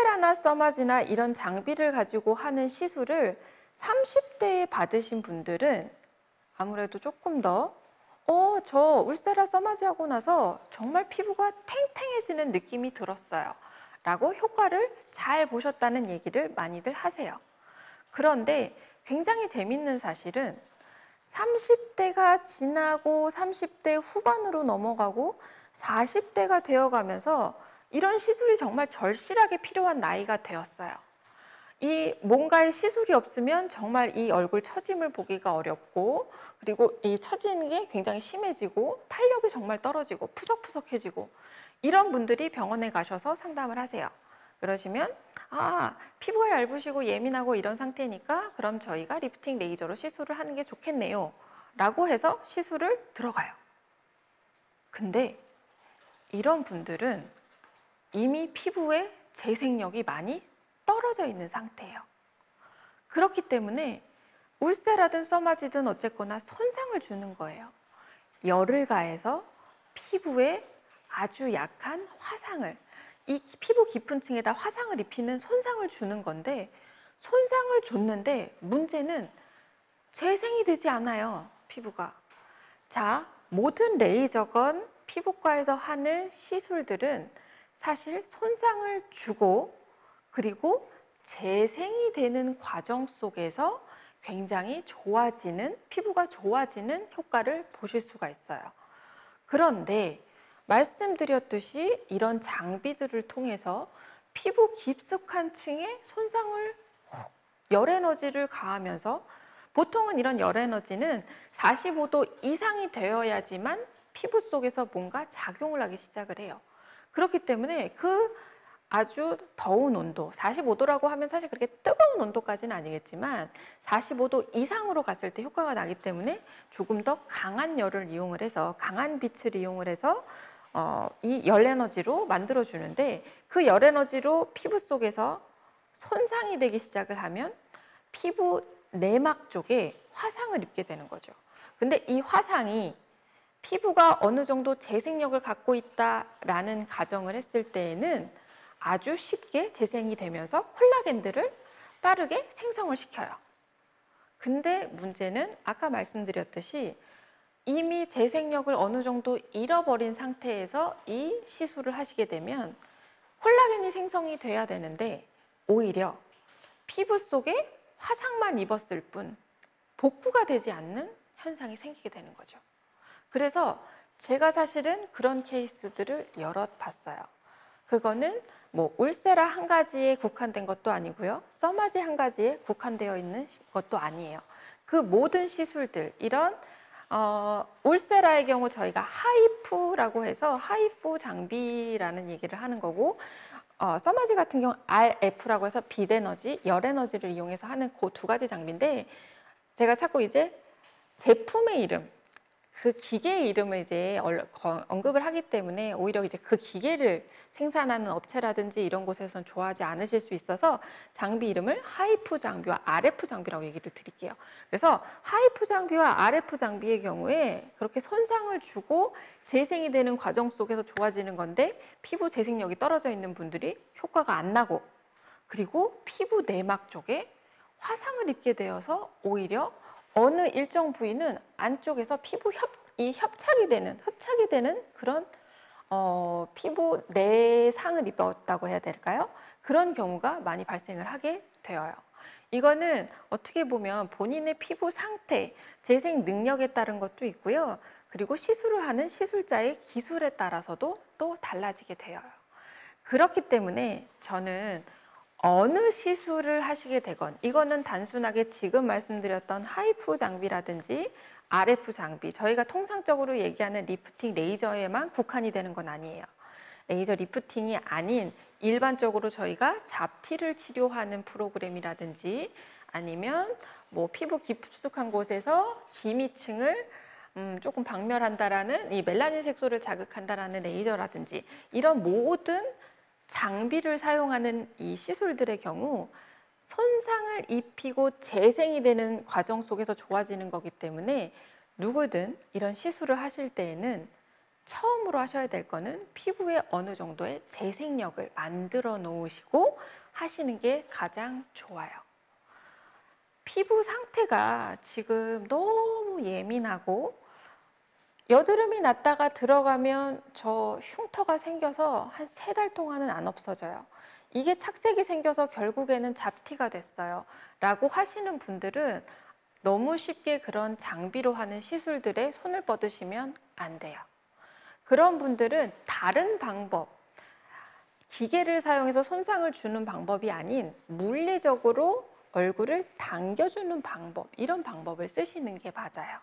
울세라나 써마지나 이런 장비를 가지고 하는 시술을 30대에 받으신 분들은 아무래도 조금 더 저 울세라 써마지 하고 나서 정말 피부가 탱탱해지는 느낌이 들었어요 라고 효과를 잘 보셨다는 얘기를 많이들 하세요. 그런데 굉장히 재밌는 사실은 30대가 지나고 30대 후반으로 넘어가고 40대가 되어가면서 이런 시술이 정말 절실하게 필요한 나이가 되었어요. 이 뭔가의 시술이 없으면 정말 이 얼굴 처짐을 보기가 어렵고, 그리고 이 처지는 게 굉장히 심해지고 탄력이 정말 떨어지고 푸석푸석해지고, 이런 분들이 병원에 가셔서 상담을 하세요. 그러시면 피부가 얇으시고 예민하고 이런 상태니까 그럼 저희가 리프팅 레이저로 시술을 하는 게 좋겠네요 라고 해서 시술을 들어가요. 근데 이런 분들은 이미 피부에 재생력이 많이 떨어져 있는 상태예요. 그렇기 때문에 울세라든 써마지든 어쨌거나 손상을 주는 거예요. 열을 가해서 피부에 아주 약한 화상을, 이 피부 깊은 층에다 화상을 입히는 손상을 주는 건데, 손상을 줬는데 문제는 재생이 되지 않아요, 피부가. 자, 모든 레이저건 피부과에서 하는 시술들은 사실 손상을 주고 그리고 재생이 되는 과정 속에서 굉장히 좋아지는, 피부가 좋아지는 효과를 보실 수가 있어요. 그런데 말씀드렸듯이 이런 장비들을 통해서 피부 깊숙한 층에 손상을 열 에너지를 가하면서, 보통은 이런 열 에너지는 45도 이상이 되어야지만 피부 속에서 뭔가 작용을 하기 시작을 해요. 그렇기 때문에 그 아주 더운 온도, 45도라고 하면 사실 그렇게 뜨거운 온도까지는 아니겠지만 45도 이상으로 갔을 때 효과가 나기 때문에 조금 더 강한 열을 이용을 해서, 강한 빛을 이용을 해서 이 열 에너지로 만들어 주는데, 그 열 에너지로 피부 속에서 손상이 되기 시작을 하면 피부 내막 쪽에 화상을 입게 되는 거죠. 근데 이 화상이 피부가 어느 정도 재생력을 갖고 있다라는 가정을 했을 때에는 아주 쉽게 재생이 되면서 콜라겐들을 빠르게 생성을 시켜요. 근데 문제는 아까 말씀드렸듯이 이미 재생력을 어느 정도 잃어버린 상태에서 이 시술을 하시게 되면 콜라겐이 생성이 돼야 되는데 오히려 피부 속에 화상만 입었을 뿐 복구가 되지 않는 현상이 생기게 되는 거죠. 그래서 제가 사실은 그런 케이스들을 여럿 봤어요. 그거는 뭐 울세라 한 가지에 국한된 것도 아니고요, 써마지 한 가지에 국한되어 있는 것도 아니에요. 그 모든 시술들, 이런 울세라의 경우 저희가 하이프라고 해서 하이프 장비라는 얘기를 하는 거고, 써마지 같은 경우 RF라고 해서 빛 에너지, 열 에너지를 이용해서 하는 그 두 가지 장비인데, 제가 자꾸 이제 제품의 이름, 그 기계의 이름을 이제 언급을 하기 때문에 오히려 이제 그 기계를 생산하는 업체라든지 이런 곳에서는 좋아하지 않으실 수 있어서 장비 이름을 하이프 장비와 RF 장비라고 얘기를 드릴게요. 그래서 하이프 장비와 RF 장비의 경우에 그렇게 손상을 주고 재생이 되는 과정 속에서 좋아지는 건데, 피부 재생력이 떨어져 있는 분들이 효과가 안 나고, 그리고 피부 내막 쪽에 화상을 입게 되어서 오히려 어느 일정 부위는 안쪽에서 피부 흡착이 되는 그런 피부 내상을 입었다고 해야 될까요? 그런 경우가 많이 발생을 하게 되어요. 이거는 어떻게 보면 본인의 피부 상태, 재생 능력에 따른 것도 있고요. 그리고 시술을 하는 시술자의 기술에 따라서도 또 달라지게 되어요. 그렇기 때문에 저는 어느 시술을 하시게 되건, 이거는 단순하게 지금 말씀드렸던 하이프 장비라든지 RF 장비, 저희가 통상적으로 얘기하는 리프팅 레이저에만 국한이 되는 건 아니에요. 레이저 리프팅이 아닌 일반적으로 저희가 잡티를 치료하는 프로그램이라든지, 아니면 뭐 피부 깊숙한 곳에서 기미층을 조금 박멸한다라는, 이 멜라닌 색소를 자극한다라는 레이저라든지, 이런 모든 장비를 사용하는 이 시술들의 경우 손상을 입히고 재생이 되는 과정 속에서 좋아지는 거기 때문에 누구든 이런 시술을 하실 때에는 처음으로 하셔야 될 거는 피부에 어느 정도의 재생력을 만들어 놓으시고 하시는 게 가장 좋아요. 피부 상태가 지금 너무 예민하고 여드름이 났다가 들어가면 저 흉터가 생겨서 한 3달 동안은 안 없어져요. 이게 착색이 생겨서 결국에는 잡티가 됐어요. 라고 하시는 분들은 너무 쉽게 그런 장비로 하는 시술들에 손을 뻗으시면 안 돼요. 그런 분들은 다른 방법, 기계를 사용해서 손상을 주는 방법이 아닌 물리적으로 얼굴을 당겨주는 방법, 이런 방법을 쓰시는 게 맞아요.